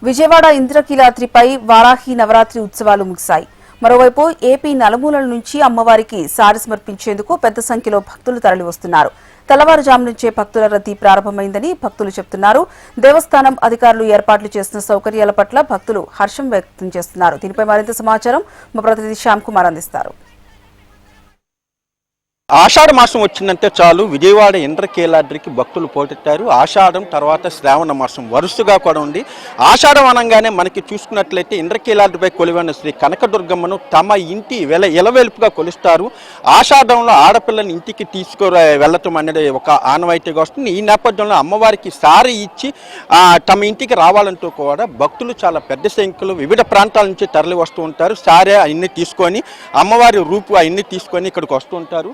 విజయవాడ ఇంద్రకీలాద్రిపై వారాహి నవరాత్రి ఉత్సవాలు ముగిశాయి. మరోవైపు ఏపీ నలుమూలల నుంచి అమ్మవారికి సారి సమర్పించేందుకు పెద్ద సంఖ్యలో భక్తులు తరలివస్తున్నారు. తెల్లవారుజాము నుంచే భక్తుల రద్దీ ప్రారంభమైందని భక్తులు చెబుతున్నారు. దేవస్థానం అధికారులు ఏర్పాట్లు చేసిన సౌకర్యాల పట్ల భక్తులు హర్షం వ్యక్తం చేస్తున్నారు. దీనిపై మరింత సమాచారం మా ప్రతినిధి శ్యామ్ కుమార్ అందిస్తారు. ఆషాఢ మాసం వచ్చిందంటే చాలు విజయవాడ ఇంద్రకీలాద్రికి భక్తులు పోటెత్తారు. ఆషాఢం తర్వాత శ్రావణ మాసం వరుసగా కూడా ఉంది. ఆషాఢం అనగానే మనకి చూసుకున్నట్లయితే ఇంద్రకీలాద్రిపై కొలువైన శ్రీ కనకదుర్గమ్మను తమ ఇంటి ఇలవేల్పుగా కొలుస్తారు. ఆషాఢంలో ఆడపిల్లని ఇంటికి వెళ్ళటం అనేది ఒక ఆనవాయితీగా వస్తుంది. ఈ నేపథ్యంలో అమ్మవారికి సారి ఇచ్చి తమ ఇంటికి రావాలంటూ కూడా భక్తులు చాలా పెద్ద సంఖ్యలో వివిధ ప్రాంతాల నుంచి తరలి వస్తూ ఉంటారు. సారే అన్ని తీసుకొని అమ్మవారి రూపు అన్ని తీసుకొని ఇక్కడికి వస్తూ ఉంటారు.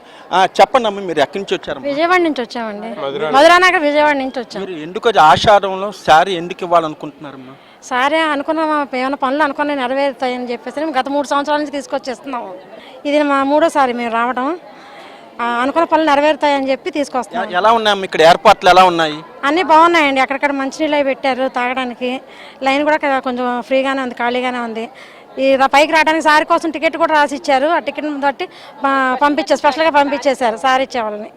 చెప్పండి అమ్మ, మీరు ఎక్కడి నుంచి వచ్చారు? విజయవాడ నుంచి వచ్చామండి. మధురానగర్ విజయవాడ నుంచి వచ్చాము. మీరు ఎందుకు ఆషాఢంలో సారీ ఎందుకు ఇవ్వాలనుకుంటున్నారమ్మా? సారే అనుకున్నాము, ఏమైనా పనులు అనుకున్నా నెరవేరుతాయని చెప్పేసి గత 3 సంవత్సరాల నుంచి తీసుకొచ్చేస్తున్నాము. ఇది మా 3వ మేము రావడం. అనుకున్న పనులు నెరవేరుతాయని చెప్పి తీసుకొస్తాం. ఎలా ఉన్నాయమ్మా ఇక్కడ ఏర్పాట్లు ఎలా ఉన్నాయి? అన్నీ బాగున్నాయండి. అక్కడక్కడ మంచినీళ్ళు పెట్టారు తాగడానికి. లైన్ కూడా కొంచెం ఫ్రీగానే ఉంది, ఖాళీగానే ఉంది. ఈ పైకి రావడానికి సారి కోసం టికెట్ కూడా రాసి ఇచ్చారు. ఆ టికెట్ బట్టి పంపించారు, స్పెషల్గా పంపించేశారు సారి ఇచ్చే వాళ్ళని.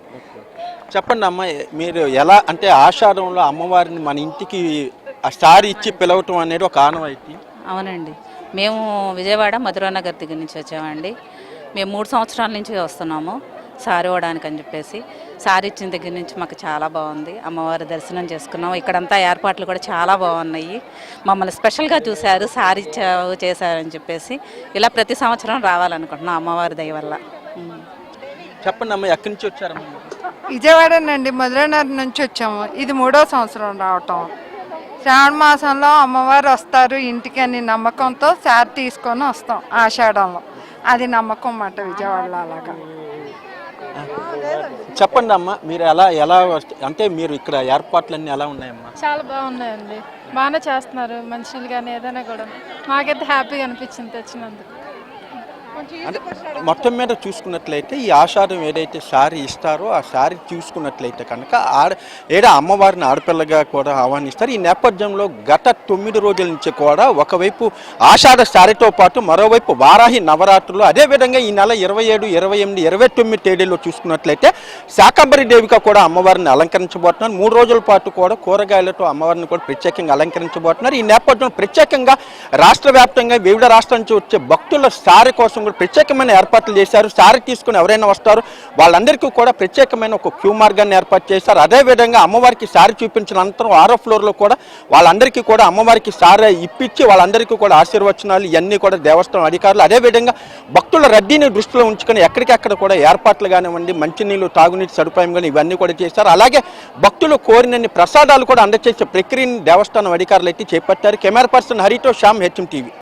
చెప్పండి అమ్మ, మీరు ఎలా అంటే ఆషాఢంలో అమ్మవారిని మన ఇంటికి ఆ సారి ఇచ్చి పిలవటం అనేది ఒక ఆనవాయితీ? అవునండి, మేము విజయవాడ మధురానగర్ దగ్గర నుంచి వచ్చామండి. మేము 3 సంవత్సరాల నుంచి వస్తున్నాము సారి ఇవ్వడానికి అని చెప్పేసి. సారి ఇచ్చిన దగ్గర నుంచి మాకు చాలా బాగుంది. అమ్మవారి దర్శనం చేసుకున్నాం. ఇక్కడంతా ఏర్పాట్లు కూడా చాలా బాగున్నాయి. మమ్మల్ని స్పెషల్గా చూశారు, సారి చేశారని చెప్పేసి. ఇలా ప్రతి సంవత్సరం రావాలనుకుంటున్నాం అమ్మవారి దయ వల్ల. చెప్పండి అమ్మ, ఎక్కడి నుంచి వచ్చారమ్మ? విజయవాడ నుండి మధురానగర్ నుంచి వచ్చాము. ఇది 3వ సంవత్సరం రావటం. శ్రావణ మాసంలో అమ్మవారు వస్తారు ఇంటికి అని నమ్మకంతో సారి తీసుకొని వస్తాం. ఆషాఢంలో అది నమ్మకం మాట విజయవాడలో. అలాగా చెప్పండి అమ్మ, మీరు ఎలా అంటే మీరు ఇక్కడ ఏర్పాట్లన్నీ ఎలా ఉన్నాయమ్మా? చాలా బాగున్నాయండి, బాగానే చేస్తున్నారు. మంచినీళ్ళు కానీ ఏదైనా కూడా మాకైతే హ్యాపీగా అనిపించింది తెచ్చినందుకు. అంటే మొత్తం మీద చూసుకున్నట్లయితే ఈ ఆషాఢం ఏదైతే సారీ ఇస్తారో ఆ సారీ చూసుకున్నట్లయితే కనుక అమ్మవారిని ఆడపిల్లగా కూడా ఆహ్వానిస్తారు. ఈ నేపథ్యంలో గత 9 రోజుల నుంచి కూడా ఒకవైపు ఆషాఢ సారీతో పాటు మరోవైపు వారాహి నవరాత్రులు, అదేవిధంగా ఈ నెల 27, 28, 29 తేదీల్లో చూసుకున్నట్లయితే శాకంబరి దేవిగా కూడా అమ్మవారిని అలంకరించబోతున్నారు. 3 రోజుల పాటు కూడా కూరగాయలతో అమ్మవారిని కూడా ప్రత్యేకంగా అలంకరించబోతున్నారు. ఈ నేపథ్యంలో ప్రత్యేకంగా రాష్ట్ర వ్యాప్తంగా వివిధ రాష్ట్రాల నుంచి వచ్చే భక్తుల సారీ కోసం ప్రత్యేకమైన ఏర్పాట్లు చేశారు. సారీ తీసుకుని ఎవరైనా వస్తారు వాళ్ళందరికీ కూడా ప్రత్యేకమైన ఒక క్యూ మార్గాన్ని ఏర్పాటు చేశారు. అదేవిధంగా అమ్మవారికి సారీ చూపించిన అనంతరం 6వ ఫ్లోర్లో కూడా వాళ్ళందరికీ కూడా అమ్మవారికి సారీ ఇప్పించి వాళ్ళందరికీ కూడా ఆశీర్వచనాలు ఇవన్నీ కూడా దేవస్థానం అధికారులు, అదేవిధంగా భక్తుల రద్దీని దృష్టిలో ఉంచుకొని ఎక్కడికక్కడ కూడా ఏర్పాట్లు కానివ్వండి, మంచినీళ్ళు, తాగునీటి సదుపాయం కానీ ఇవన్నీ కూడా చేశారు. అలాగే భక్తులు కోరినన్ని ప్రసాదాలు కూడా అందజేసే ప్రక్రియని దేవస్థానం అధికారులు అయితే చేపట్టారు. కెమెరా పర్సన్ హరితో శ్యామ్, హెచ్ఎం టీవీ.